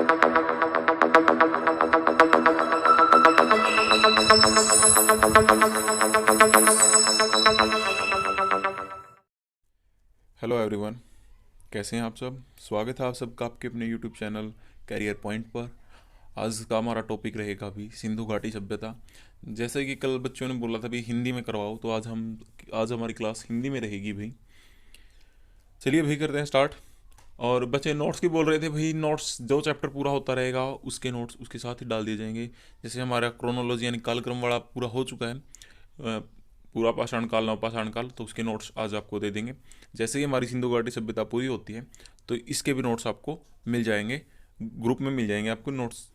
Hello everyone, कैसे हैं आप सब। स्वागत है आप सबका आपके अपने यूट्यूब चैनल कैरियर पॉइंट पर। आज का हमारा टॉपिक रहेगा भी सिंधु घाटी सभ्यता। जैसे कि कल बच्चों ने बोला था भी हिंदी में करवाओ, तो आज हमारी क्लास हिंदी में रहेगी भाई। चलिए भाई करते हैं स्टार्ट। और बच्चे नोट्स की बोल रहे थे भाई, नोट्स जो चैप्टर पूरा होता रहेगा उसके नोट्स उसके साथ ही डाल दिए जाएंगे। जैसे हमारा क्रोनोलॉजी यानी कालक्रम वाला पूरा हो चुका है, पूरा पाषाण काल नवपाषाण काल, तो उसके नोट्स आज आपको दे देंगे। जैसे ही हमारी सिंधु घाटी सभ्यता पूरी होती है तो इसके भी नोट्स आपको मिल जाएंगे, ग्रुप में मिल जाएंगे आपको नोट्स।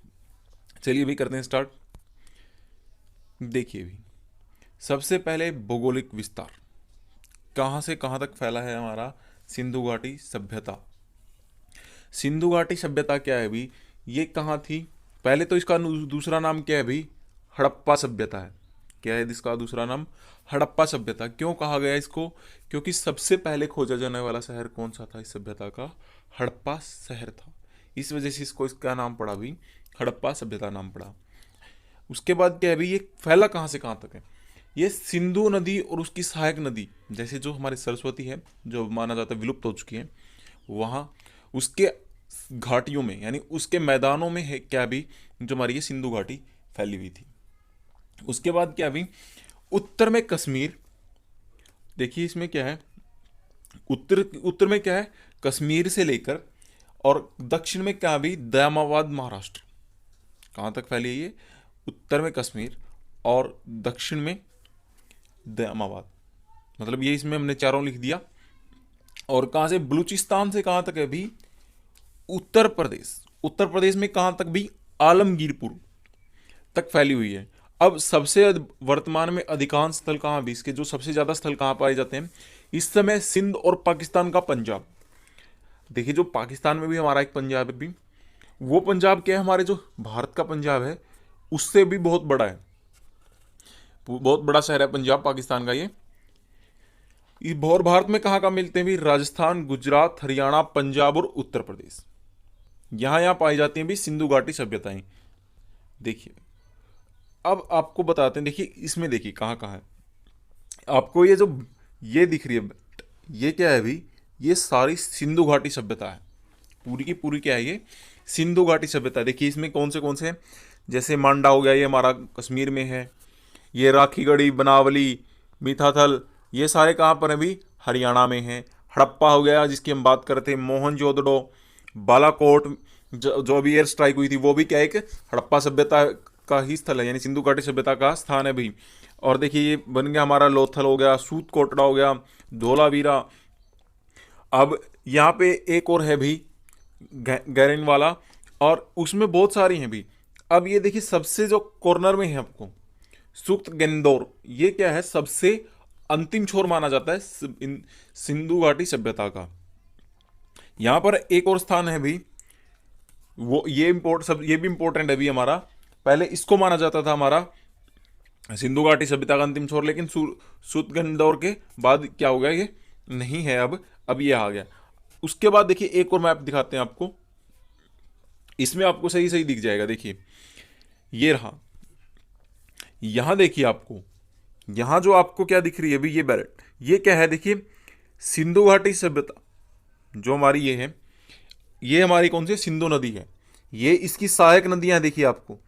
चलिए भी करते हैं स्टार्ट। देखिए भी, सबसे पहले भौगोलिक विस्तार, कहाँ से कहाँ तक फैला है हमारा सिंधु घाटी सभ्यता। सिंधु घाटी सभ्यता क्या है भी, ये कहाँ थी। पहले तो इसका दूसरा नाम क्या है भी, हड़प्पा सभ्यता है। क्या है इसका दूसरा नाम, हड़प्पा सभ्यता। क्यों कहा गया इसको, क्योंकि सबसे पहले खोजा जाने वाला शहर कौन सा था इस सभ्यता का, हड़प्पा शहर था। इस वजह से इसको इसका नाम पड़ा भी, हड़प्पा सभ्यता नाम पड़ा। उसके बाद क्या है भी, ये फैला कहाँ से कहाँ तक है। ये सिंधु नदी और उसकी सहायक नदी, जैसे जो हमारी सरस्वती है जो माना जाता है विलुप्त हो चुकी है, वहाँ उसके घाटियों में यानी उसके मैदानों में है क्या भी, जो हमारी ये सिंधु घाटी फैली हुई थी। उसके बाद क्या भी, उत्तर में कश्मीर। देखिए इसमें क्या है, उत्तर उत्तर में क्या है, कश्मीर से लेकर, और दक्षिण में क्या भी, दयामाबाद महाराष्ट्र। कहाँ तक फैली है ये, उत्तर में कश्मीर और दक्षिण में दयामाबाद। मतलब ये इसमें हमने चारों लिख दिया। और कहाँ से, बलूचिस्तान से कहाँ तक है भी, उत्तर प्रदेश। उत्तर प्रदेश में कहाँ तक भी, आलमगीरपुर तक फैली हुई है। अब सबसे वर्तमान में अधिकांश स्थल कहाँ भी, इसके जो सबसे ज़्यादा स्थल कहाँ पाए जाते हैं इस समय, सिंध और पाकिस्तान का पंजाब। देखिए जो पाकिस्तान में भी हमारा एक पंजाब है भी, वो पंजाब क्या है, हमारे जो भारत का पंजाब है उससे भी बहुत बड़ा है, बहुत बड़ा शहर है पंजाब पाकिस्तान का। ये और भारत में कहाँ कहाँ मिलते हैं भी, राजस्थान, गुजरात, हरियाणा, पंजाब और उत्तर प्रदेश। यहाँ यहाँ पाई जाती हैं भी सिंधु घाटी सभ्यताएं। देखिए अब आपको बताते हैं, देखिए इसमें देखिए कहाँ कहाँ है। आपको ये जो ये दिख रही है, ये क्या है भी, ये सारी सिंधु घाटी सभ्यता है। पूरी की पूरी क्या है, ये सिंधु घाटी सभ्यता है। देखिए इसमें कौन से हैं, जैसे मांडा हो गया, ये हमारा कश्मीर में है। ये राखीगढ़ी, बनावली, मिथाथल, ये सारे कहाँ पर हैं भी, हरियाणा में हैं। हड़प्पा हो गया जिसकी हम बात करते हैं, मोहनजोदड़ो, बालाकोट, जो अभी एयर स्ट्राइक हुई थी वो भी क्या है, एक हड़प्पा सभ्यता का ही स्थल है, यानी सिंधु घाटी सभ्यता का स्थान है भी। और देखिए ये बन गया हमारा लोथल हो गया, सूत कोटड़ा हो गया, धोलावीरा। अब यहाँ पे एक और है भी, गैरिन वाला, और उसमें बहुत सारी हैं भी। अब ये देखिए सबसे जो कॉर्नर में है आपको, सुक्त गेंदौर, ये क्या है, सबसे अंतिम छोर माना जाता है सिंधु घाटी सभ्यता का। यहाँ पर एक और स्थान है भी, वो ये भी इंपॉर्टेंट है भी हमारा। पहले इसको माना जाता था हमारा सिंधु घाटी सभ्यता का अंतिम छोर, लेकिन सुतगंदौर के बाद क्या हो गया, ये नहीं है अब ये आ गया। उसके बाद देखिए एक और मैप दिखाते हैं आपको, इसमें आपको सही सही दिख जाएगा। देखिए ये रहा, यहां देखिए आपको, यहां जो आपको क्या दिख रही है अभी, ये बैरेट, ये क्या है, देखिए सिंधु घाटी सभ्यता जो हमारी ये है, ये हमारी कौन सी सिंधु नदी है। ये इसकी सहायक नदियां देखिए आपको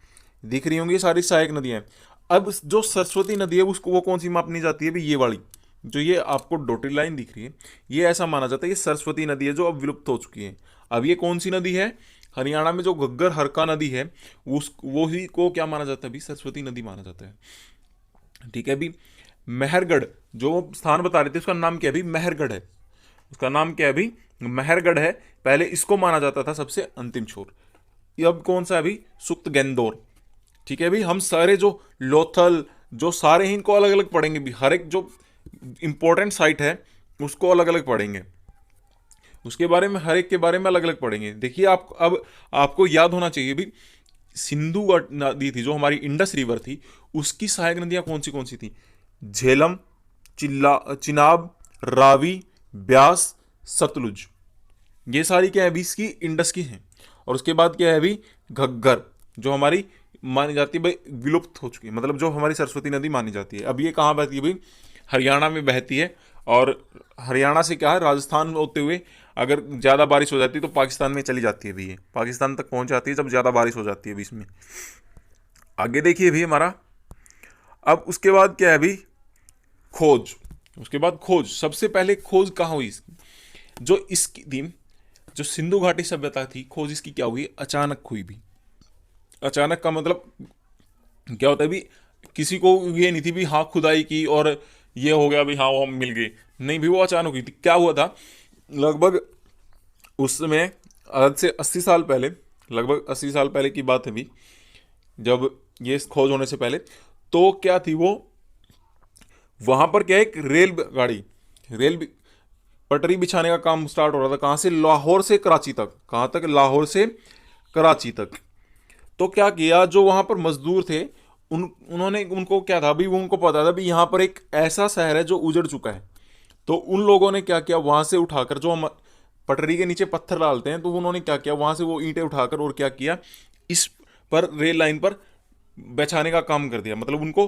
दिख रही होंगी, सारी सहायक नदियां हैं। अब जो सरस्वती नदी है उसको, वो कौन सी मापनी जाती है भी, ये वाली जो ये आपको डॉटेड लाइन दिख रही है, ये ऐसा माना जाता है ये सरस्वती नदी है जो अब विलुप्त हो चुकी है। अब ये कौन सी नदी है, हरियाणा में जो घग्गर हरका नदी है वो ही को क्या माना जाता है भी, सरस्वती नदी माना जाता है। ठीक है भी। मेहरगढ़ जो स्थान बता रहे थे उसका नाम क्या है भी, मेहरगढ़ है। उसका नाम क्या है भी, मेहरगढ़ है। पहले इसको माना जाता था सबसे अंतिम छोर। ये अब कौन सा है भी, सुक्त गेंदौर। ठीक है भी। हम सारे जो लोथल, जो सारे हैं इनको अलग अलग पढ़ेंगे भी, हर एक जो इंपॉर्टेंट साइट है उसको अलग अलग पढ़ेंगे, उसके बारे में हर एक के बारे में अलग अलग पढ़ेंगे। देखिए आप अब आपको याद होना चाहिए भी, सिंधु नदी थी जो हमारी इंडस रिवर थी, उसकी सहायक नदियां कौन सी थी, झेलम, चिनाब, रावी, ब्यास, सतलुज। ये सारी क्या है भी, इसकी इंडस की हैं। और उसके बाद क्या है अभी, घग्गर, जो हमारी मानी जाती है भाई विलुप्त हो चुकी है, मतलब जो हमारी सरस्वती नदी मानी जाती है। अब ये कहाँ बहती है भाई, हरियाणा में बहती है। और हरियाणा से क्या है, राजस्थान होते हुए अगर ज़्यादा बारिश हो जाती है तो पाकिस्तान में चली जाती है भी, ये पाकिस्तान तक पहुंच जाती है जब ज़्यादा बारिश हो जाती है भी इसमें। आगे देखिए भी हमारा, अब उसके बाद क्या है अभी, खोज। उसके बाद खोज, सबसे पहले खोज कहाँ हुई इसकी, जो इसकी थी, जो सिंधु घाटी सभ्यता थी, खोज इसकी क्या हुई, अचानक हुई भी। अचानक का मतलब क्या होता है भी, किसी को ये नहीं थी भी हाँ खुदाई की और ये हो गया भी हाँ वो हम मिल गए, नहीं भी, वो अचानक हुई थी। क्या हुआ था, लगभग उस समय आज से 80 साल पहले, लगभग 80 साल पहले की बात है भी, जब ये खोज होने से पहले, तो क्या थी वो, वहां पर क्या, एक रेल गाड़ी, रेल पटरी बिछाने का काम स्टार्ट हो रहा था। कहाँ से, लाहौर से कराची तक। कहाँ तक, लाहौर से कराची तक। तो क्या किया, जो वहां पर मजदूर थे उन्होंने, उनको क्या था भी, वो उनको पता था भी यहाँ पर एक ऐसा शहर है जो उजड़ चुका है। तो उन लोगों ने क्या किया, वहां से उठाकर, जो हम पटरी के नीचे पत्थर डालते हैं, तो उन्होंने क्या किया, वहां से वो ईंटें उठाकर और क्या किया, इस पर रेल लाइन पर बिछाने का काम कर दिया, मतलब उनको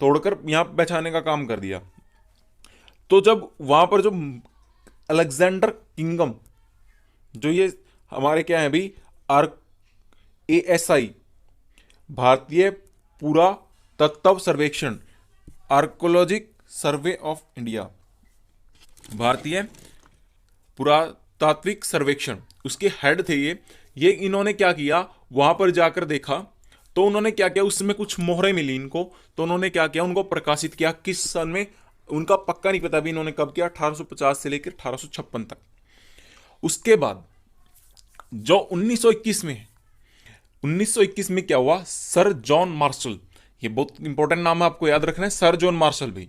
तोड़कर यहाँ बिछाने का काम कर दिया। तो जब वहां पर जो अलेक्जेंडर किंगडम, जो ये हमारे क्या है भी, आर ASI, भारतीय पुरातत्व सर्वेक्षण, आर्कोलॉजिक सर्वे ऑफ इंडिया, भारतीय पुरातात्विक सर्वेक्षण, उसके हेड थे ये इन्होंने क्या किया, वहां पर जाकर देखा, तो उन्होंने क्या किया, उसमें कुछ मोहरें मिली इनको, तो उन्होंने क्या किया, उनको प्रकाशित किया। किस सन में, उनका पक्का नहीं पता भी इन्होंने कब किया, 1850 से लेकर 1856 तक। उसके बाद जो 1921 में, 1921 में क्या हुआ, सर जॉन मार्शल, ये बहुत इंपॉर्टेंट नाम है, आपको याद रखना है, सर जॉन मार्शल भाई,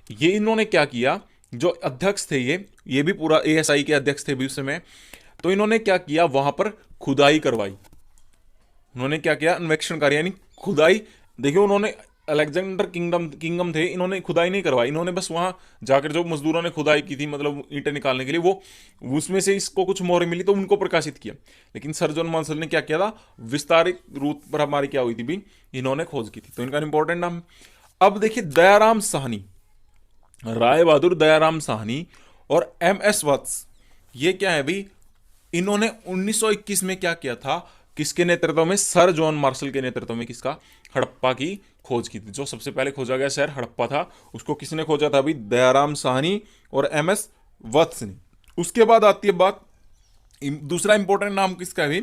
ये इन्होंने क्या किया, जो अध्यक्ष थे ये भी पूरा ASI के अध्यक्ष थे भी उस समय। तो इन्होंने क्या किया, वहां पर खुदाई करवाई। उन्होंने क्या किया, अन्वेक्षण कार्य, यानी खुदाई। देखिए उन्होंने, अलेक्जेंडर किंगडम थे, इन्होंने खुदाई नहीं करवाई, इन्होंने बस वहां जाकर जो मजदूरों ने खुदाई की थी, मतलब ईंटें निकालने के लिए, वो उसमें से इसको कुछ मोहरें मिली तो उनको प्रकाशित किया। लेकिन सर जॉन मार्शल ने क्या किया था, विस्तारित रूप पर हमारी क्या हुई थी भी, इन्होंने खोज की थी। तो इनका इंपॉर्टेंट नाम। अब देखिए दयाराम साहनी, राय बहादुर दयाराम साहनी और MS वत्स, ये क्या है भी, इन्होंने 1921 में क्या किया था, किसके नेतृत्व में, सर जॉन मार्शल के नेतृत्व में, किसका, हड़प्पा की खोज की थी। जो सबसे पहले खोजा गया शहर हड़प्पा था, उसको किसने खोजा था भी, दयाराम साहनी और MS वत्स ने। उसके बाद आती है बात, दूसरा इंपॉर्टेंट नाम किसका है भी,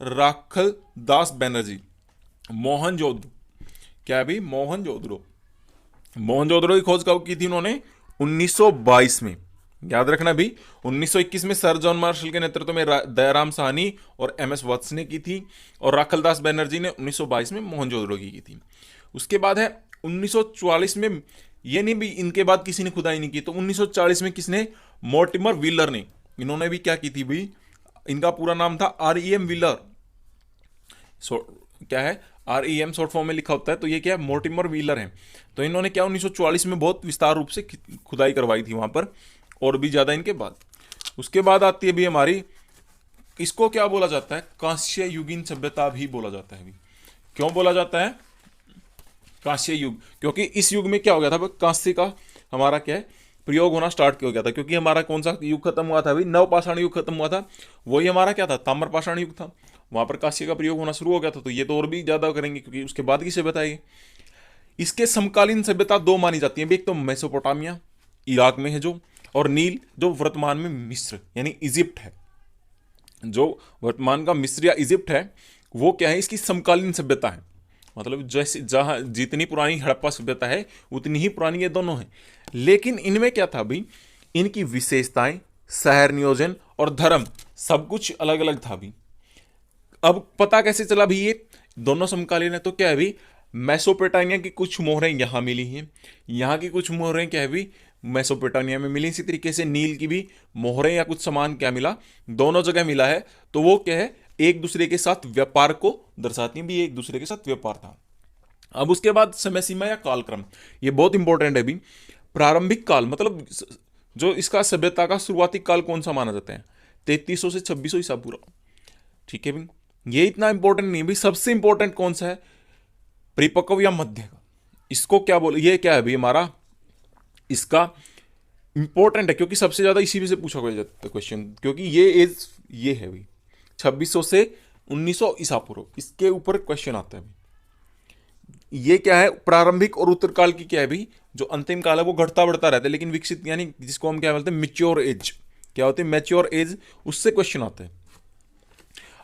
राखल दास बैनर्जी, मोहनजोदड़ो, क्या है भी, मोहनजोदड़ो। मोहनजोदड़ो की खोज कब की थी उन्होंने, 1922 में। याद रखना भी, 1921 में सर जॉन मार्शल के नेतृत्व में दयाराम साहनी और MS वत्स ने की थी, और राखलदास बनर्जी ने 1922 में मोहनजोदड़ो की थी। उसके बाद है 1944 में, ये नहीं भी इनके बाद किसी ने खुदाई नहीं की, तो 1940 में किसने, मोर्टिमर व्हीलर ने, इन्होंने भी क्या की थी भी, इनका पूरा नाम था REM व्हीलर, क्या है, REM शॉर्ट फॉर्म में लिखा होता है, तो ये क्या है, मोर्टिमर व्हीलर है। तो इन्होंने क्या 1944 में बहुत विस्तार रूप से खुदाई करवाई थी वहां पर, और भी ज्यादा इनके बाद। उसके बाद आती है भी हमारी, इसको क्या बोला जाता है, कांस्य युगीन सभ्यता भी बोला जाता है भी। क्यों बोला जाता है कांस्य युग, क्योंकि इस युग में क्या हो गया था, कांस्य का हमारा क्या है, प्रयोग होना स्टार्ट हो गया था। क्योंकि हमारा कौन सा युग खत्म हुआ था अभी, नवपाषाण युग खत्म हुआ था, वही हमारा क्या था, ताम्रपाषाण युग था, वहां पर कांस्य का प्रयोग होना शुरू हो गया था। तो ये तो और भी ज्यादा करेंगे, क्योंकि उसके बाद की सभ्यता है। इसके समकालीन सभ्यता दो मानी जाती है, एक तो मेसोपोटामिया इराक में है जो, और नील जो वर्तमान में मिस्र यानी इजिप्ट है, जो वर्तमान का मिस्र या इजिप्ट है, वो क्या है, इसकी समकालीन सभ्यता है। मतलब जैसे जहां जितनी पुरानी हड़प्पा सभ्यता है उतनी ही पुरानी ये दोनों है। लेकिन इनमें क्या था भी, इनकी विशेषताएं, शहर नियोजन और धर्म सब कुछ अलग अलग था भी। अब पता कैसे चला भी ये दोनों समकालीन है, तो क्या है भी, मेसोपोटामिया की कुछ मोहरें यहाँ मिली हैं, यहाँ की कुछ मोहरें क्या है भी, मेसोपोटामिया में मिली। इसी तरीके से नील की भी मोहरें या कुछ सामान क्या मिला, दोनों जगह मिला है। तो वो क्या है, एक दूसरे के साथ व्यापार को दर्शाती है भी, एक दूसरे के साथ व्यापार था। अब उसके बाद समय सीमा या कालक्रम, ये बहुत इंपॉर्टेंट है भी। प्रारंभिक काल मतलब जो इसका सभ्यता का शुरुआती काल कौन सा माना जाता है, 3300 से 2600 ईसा पूर्व। ठीक है भाई, ये इतना इंपॉर्टेंट नहीं है भाई। सबसे इंपॉर्टेंट कौन सा है? परिपक्व या मध्य का। इसको क्या बोले, ये क्या है भाई हमारा, इसका इंपॉर्टेंट है क्योंकि सबसे ज्यादा इसी में से पूछा गया जाता है क्वेश्चन, क्योंकि ये एज ये है भाई 2600 से 1900 ईसा पूर्व, इसके ऊपर क्वेश्चन आता है भाई। ये क्या है, प्रारंभिक और उत्तरकाल की क्या है भाई, जो अंतिम काल है वो घटता बढ़ता रहता है, लेकिन विकसित यानी जिसको हम क्या बोलते हैं मेच्योर एज, क्या होती है मैच्योर एज, उससे क्वेश्चन आते हैं।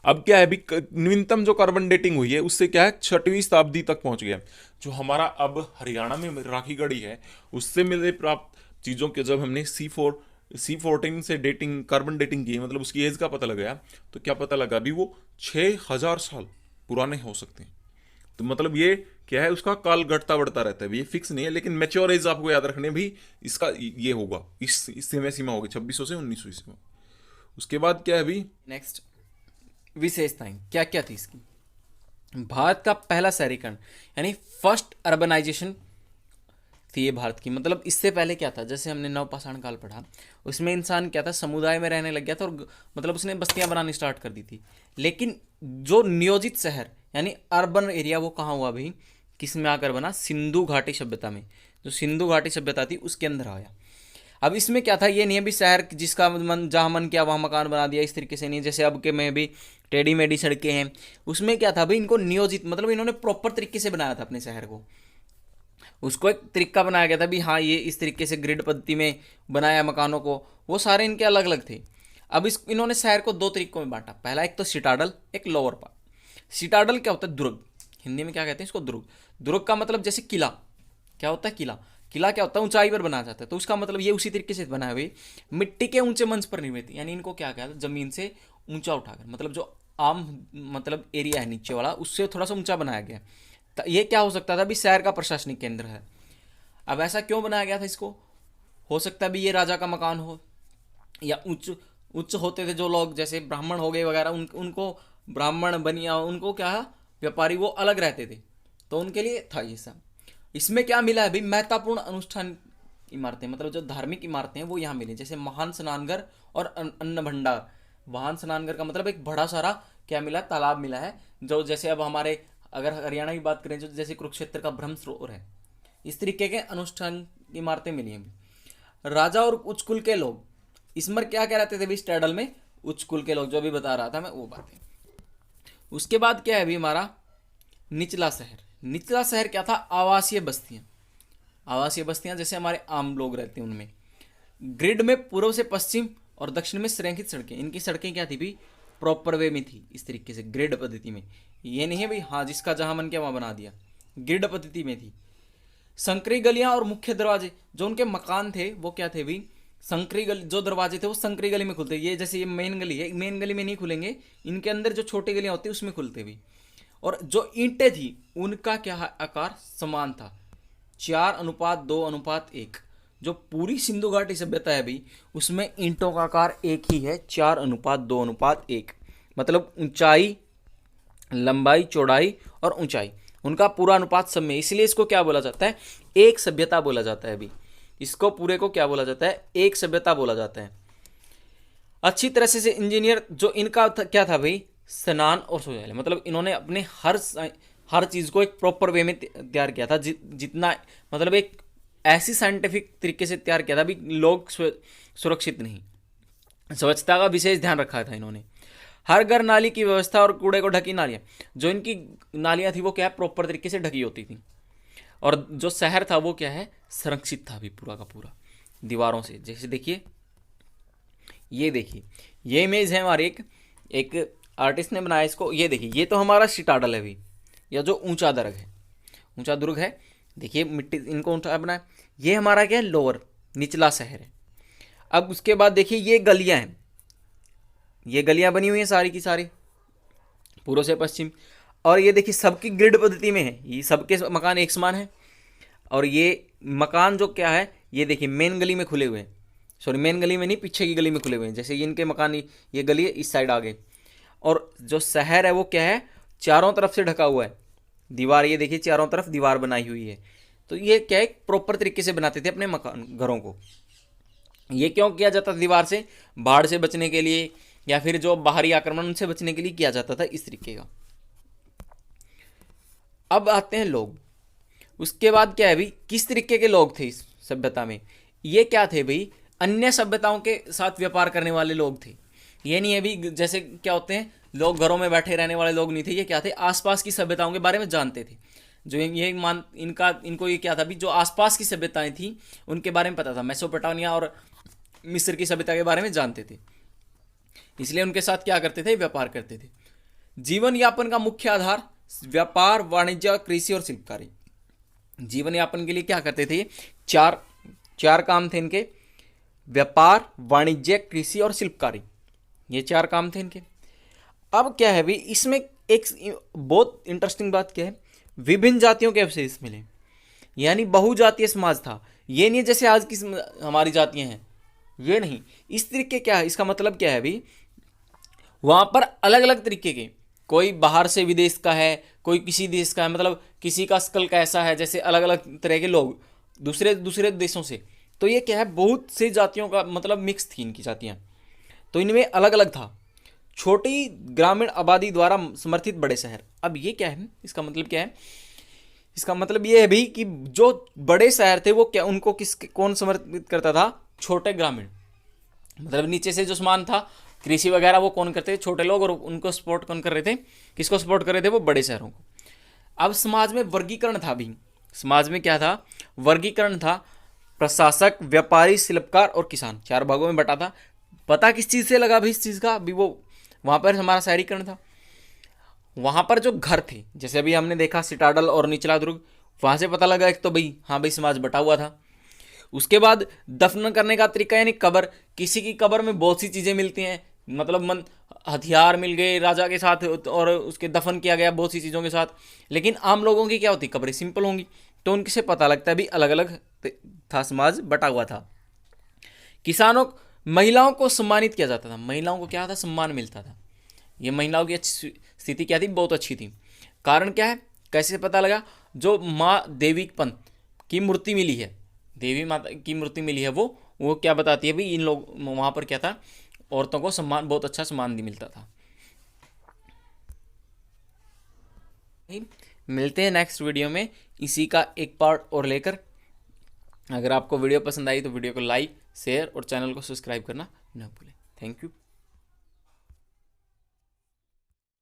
अब क्या है भी, न्यूनतम जो कार्बन डेटिंग हुई है उससे क्या है 6वीं शताब्दी तक पहुंच गया। जो हमारा अब हरियाणा में राखी गढ़ी है उससे मिले प्राप्त चीजों के, जब हमने C14 से डेटिंग कार्बन डेटिंग की, मतलब उसकी एज का पता लगाया, तो क्या पता लगा भी वो 6000 साल पुराने हो सकते हैं। तो मतलब ये क्या है, उसका काल घटता बढ़ता रहता है, ये फिक्स नहीं है, लेकिन मैच्योर एज आपको याद रखने भी इसका ये होगा, इस समय सीमा होगी 2600 से 1900 ईस्वी। उसके बाद क्या है भी, नेक्स्ट विशेषताएं क्या क्या थी इसकी। भारत का पहला शहरीकरण यानी फर्स्ट अर्बनाइजेशन थी ये भारत की। मतलब इससे पहले क्या था, जैसे हमने नवपाषाण काल पढ़ा, उसमें इंसान क्या था, समुदाय में रहने लग गया था और मतलब उसने बस्तियां बनानी स्टार्ट कर दी थी। लेकिन जो नियोजित शहर यानी अर्बन एरिया वो कहाँ हुआ भाई, किस में आकर बना, सिंधु घाटी सभ्यता में। जो सिंधु घाटी सभ्यता थी उसके अंदर आया। अब इसमें क्या था, ये नहीं है भी शहर जिसका मन जहाँ मन किया वहाँ मकान बना दिया, इस तरीके से नहीं। जैसे अब के में भी टेढ़ी मेढ़ी सड़कें हैं, उसमें क्या था भाई, इनको नियोजित मतलब इन्होंने प्रॉपर तरीके से बनाया था अपने शहर को। उसको एक तरीका बनाया गया था भी हाँ ये इस तरीके से ग्रिड पद्धति में बनाया मकानों को, वो सारे इनके अलग अलग थे। अब इस इन्होंने शहर को दो तरीकों में बांटा। पहला एक तो सिटाडल, एक लोअर पार्ट। सिटाडल क्या होता है, दुर्ग, हिंदी में क्या कहते हैं इसको, दुर्ग। दुर्ग का मतलब जैसे किला, क्या होता है किला, किला क्या होता है ऊंचाई पर बनाया जाता है, तो उसका मतलब ये उसी तरीके से बनाया हुए मिट्टी के ऊंचे मंच पर निर्मित, यानी इनको क्या कहता है जमीन से ऊंचा उठाकर, मतलब जो आम मतलब एरिया है नीचे वाला उससे थोड़ा सा ऊंचा बनाया गया। तो ये क्या हो सकता था भी, शहर का प्रशासनिक केंद्र है। अब ऐसा क्यों बनाया गया था इसको, हो सकता है भी ये राजा का मकान हो, या उच्च उच्च होते थे जो लोग, जैसे ब्राह्मण हो गए वगैरह, उनको ब्राह्मण बनिया, उनको क्या है व्यापारी, वो अलग रहते थे, तो उनके लिए था ये सब। इसमें क्या मिला है भाई, महत्वपूर्ण अनुष्ठान इमारतें, मतलब जो धार्मिक इमारतें हैं वो यहाँ मिली, जैसे महान स्नानघर और अन्न भंडार। महान स्नानघर का मतलब एक बड़ा सारा क्या मिला, तालाब मिला है, जो जैसे अब हमारे अगर हरियाणा की बात करें जो जैसे कुरुक्षेत्र का ब्रह्म सरोवर है, इस तरीके के अनुष्ठान इमारतें मिली हैं। राजा और उच्च कुल के लोग इसमें क्या कह रहे थे भी, स्टैडल में उच्च कुल के लोग, जो भी बता रहा था मैं वो बातें। उसके बाद क्या है भी हमारा निचला शहर। निचला शहर क्या था, आवासीय बस्तियां। आवासीय बस्तियां जैसे हमारे आम लोग रहते हैं उनमें। ग्रिड में पूर्व से पश्चिम और दक्षिण में संरेखित सड़कें, इनकी सड़कें क्या थी भी, प्रॉपर वे में थी, इस तरीके से ग्रिड पद्धति में। ये नहीं है भाई हाँ जिसका जहां मन किया वहां बना दिया, ग्रिड पद्धति में थी। संकरी गलियां और मुख्य दरवाजे, जो उनके मकान थे वो क्या थे भी, संकरी गली, जो दरवाजे थे वो संकरी गली में खुलते। ये जैसे ये मेन गली है, मेन गली में नहीं खुलेंगे, इनके अंदर जो छोटी गलियां होती है उसमें खुलते भी। और जो ईंटें थी उनका क्या आकार समान था, 4:2:1। जो पूरी सिंधु घाटी सभ्यता है भाई उसमें ईंटों का आकार एक ही है, 4:2:1। मतलब ऊंचाई, लंबाई, चौड़ाई और ऊंचाई, उनका पूरा अनुपात सब में, इसलिए इसको क्या बोला जाता है, एक सभ्यता बोला जाता है अभी। इसको पूरे को क्या बोला जाता है, एक सभ्यता बोला जाता है। अच्छी तरह से इंजीनियर, जो इनका क्या था भाई, स्नान और शौचालय, मतलब इन्होंने अपने हर चीज़ को एक प्रॉपर वे में तैयार किया था, जितना मतलब एक ऐसी साइंटिफिक तरीके से तैयार किया था भी लोग सुरक्षित नहीं, स्वच्छता का विशेष ध्यान रखा था इन्होंने। हर घर नाली की व्यवस्था और कूड़े को ढकी नालियाँ, जो इनकी नालियाँ थी वो क्या है प्रॉपर तरीके से ढकी होती थी। और जो शहर था वो क्या है संरक्षित था भी पूरा का पूरा दीवारों से। जैसे देखिए, ये देखिए ये इमेज है हमारी, एक आर्टिस्ट ने बनाया इसको। ये देखिए ये तो हमारा सिटाडल है भी, या जो ऊंचा दुर्ग है, ऊंचा दुर्ग है, देखिए मिट्टी इनको ऊंचा बनाया। ये हमारा क्या है लोअर, निचला शहर है। अब उसके बाद देखिए ये गलियां हैं, ये गलियां बनी हुई हैं सारी की सारी पूर्व से पश्चिम। और ये देखिए सबकी ग्रिड पद्धति में है, ये सबके मकान एक समान है। और ये मकान जो क्या है, ये देखिए मेन गली में खुले हुए हैं, सॉरी मेन गली में नहीं, पीछे की गली में खुले हुए हैं। जैसे ये इनके मकान, ये गली है इस साइड आगे। और जो शहर है वो क्या है, चारों तरफ से ढका हुआ है, दीवार, ये देखिए चारों तरफ दीवार बनाई हुई है। तो ये क्या है प्रॉपर तरीके से बनाते थे अपने मकान घरों को। ये क्यों किया जाता था दीवार से, बाढ़ से बचने के लिए, या फिर जो बाहरी आक्रमण उनसे बचने के लिए किया जाता था, इस तरीके का। अब आते हैं लोग। उसके बाद क्या है भाई, किस तरीके के लोग थे इस सभ्यता में? ये क्या थे भाई, अन्य सभ्यताओं के साथ व्यापार करने वाले लोग थे। ये नहीं है भी जैसे क्या होते हैं लोग घरों में बैठे रहने वाले लोग नहीं थे। ये क्या थे, आसपास की सभ्यताओं के बारे में जानते थे। जो ये मान इनको ये क्या था भी, जो आसपास की सभ्यताएं थी उनके बारे में पता था। मेसोपोटामिया और मिस्र की सभ्यता के बारे में जानते थे, इसलिए उनके साथ क्या करते थे, व्यापार करते थे। जीवन यापन का मुख्य आधार व्यापार, वाणिज्य, कृषि और शिल्पकारी। जीवन यापन के लिए क्या करते थे, चार काम थे इनके, व्यापार, वाणिज्य, कृषि और शिल्पकारी। ये 4 काम थे इनके। अब क्या है भी, इसमें एक बहुत इंटरेस्टिंग बात क्या है, विभिन्न जातियों के अवशेष मिले, यानी बहुजातीय समाज था। ये नहीं जैसे आज की हमारी जातियां हैं, ये नहीं। इस तरीके क्या है, इसका मतलब क्या है भी, वहाँ पर अलग अलग तरीके के, कोई बाहर से विदेश का है, कोई किसी देश का है, मतलब किसी का स्कल कैसा है, जैसे अलग अलग तरह के लोग दूसरे दूसरे देशों से। तो ये क्या है, बहुत सी जातियों का मतलब मिक्स थी इनकी जातियाँ, तो इनमें अलग अलग था। छोटी ग्रामीण आबादी द्वारा समर्थित बड़े शहर। अब ये क्या है, इसका मतलब क्या है, इसका मतलब ये है भी कि जो बड़े शहर थे वो क्या, उनको कौन समर्थित करता था, छोटे ग्रामीण, मतलब नीचे से जो सामान था, कृषि वगैरह, वो कौन करते थे, छोटे लोग, और उनको सपोर्ट कौन कर रहे थे, किसको सपोर्ट कर रहे थे, वो बड़े शहरों को। अब समाज में वर्गीकरण था भी, समाज में क्या था, वर्गीकरण था। प्रशासक, व्यापारी, शिल्पकार और किसान, 4 भागों में बटा था। पता किस चीज़ से लगा भी, इस चीज़ का भी, वो वहाँ पर हमारा शहरीकरण था। वहाँ पर जो घर थे, जैसे अभी हमने देखा सिटाडल और निचला दुर्ग, वहाँ से पता लगा एक तो भाई, हाँ भाई समाज बटा हुआ था। उसके बाद दफन करने का तरीका, यानी कब्र, किसी की कब्र में बहुत सी चीज़ें मिलती हैं, मतलब हथियार मिल गए राजा के साथ, और उसके दफन किया गया बहुत सी चीज़ों के साथ। लेकिन आम लोगों की क्या होती, कब्रें सिंपल होंगी, तो उनसे से पता लगता है भी अलग अलग था, समाज बटा हुआ था। किसानों, महिलाओं को सम्मानित किया जाता था, महिलाओं को क्या था, सम्मान मिलता था। ये महिलाओं की अच्छी स्थिति क्या थी, बहुत अच्छी थी। कारण क्या है, कैसे पता लगा, जो माँ देवी पंथ की मूर्ति मिली है, देवी माता की मूर्ति मिली है, वो क्या बताती है भाई, इन लोग वहाँ पर क्या था, औरतों को सम्मान, बहुत अच्छा सम्मान मिलता था। मिलते हैं नेक्स्ट वीडियो में इसी का एक पार्ट और लेकर। अगर आपको वीडियो पसंद आई तो वीडियो को लाइक, शेयर और चैनल को सब्सक्राइब करना न भूलें। Thank you.